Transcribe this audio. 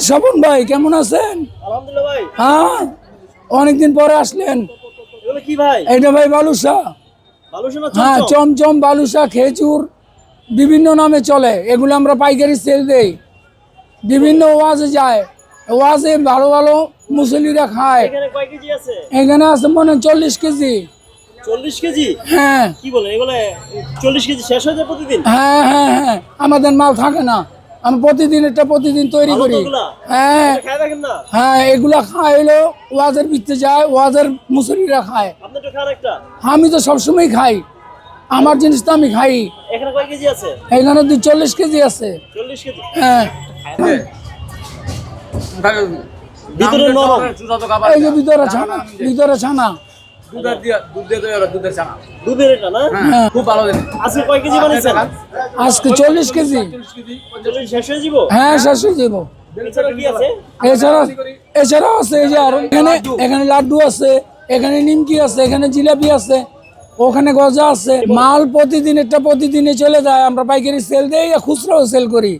স্বপন ভাই কেমন আছেন? আলহামদুলিল্লাহ ভাই। হ্যাঁ, অনেকদিন পরে আসলেন। এগুলো কি ভাই? এটা ভাই বালুশা। বালুশা না হ্যাঁ, চমচম? চমচম, বালুশা, খেজুর বিভিন্ন নামে চলে। এগুলো আমরা পাইকারি সেল দেই, বিভিন্ন ওয়াজে যায়। ওয়াজে ভালো ভালো মুসল্লিরা খায়। এখানে কয় কেজি আছে? এখানে আছে মনে হয় 40 কেজি। 40 কেজি? হ্যাঁ কি বলে এগুলো? 40 কেজি শেষ হয়ে যায় প্রতিদিন? হ্যাঁ হ্যাঁ হ্যাঁ, আমাদের মাল থাকে না, আমি প্রতিদিন এটা প্রতিদিন তৈরি ভালো তো করি। ওগুলা? হ্যাঁ এটা খায় দেখেন না? হ্যাঁ, এগুলা খায় হলো ওয়াজের ভিতরে যায়, ওয়াজের মুসল্লিরা খায়। আপনি একটু খান একটা। আমি তো সবসময় খাই, আমার জিনিস তো আমি খাই। এখানে কয় কেজি আছে? এখানে 40 কেজি আছে। 40 কেজি। হ্যাঁ, ভিতরে নরম। এই যে ভিতরে ছানা, ভিতরে ছানা। দুধের এটা না? হ্যাঁ, খুব ভালো জিনিস। আজকে কয় কেজি বানাইছেন? আজকে 40 কেজি। 40 শেষ হয়ে যাব? হ্যাঁ, শেষ হয়ে যাবো। এছাড়া কি আছে? এছাড়া এছাড়াও আছে এই যে আরো এখানে এখানে লাড্ডু আছে, এখানে নিমকি আছে, এখানে জিলাপি আছে, ওখানে গজা আছে। মাল প্রতিদিন একটা প্রতিদিনে চলে যায়, আমরা পাইকারি সেল দেই, খুচরাও সেল করি।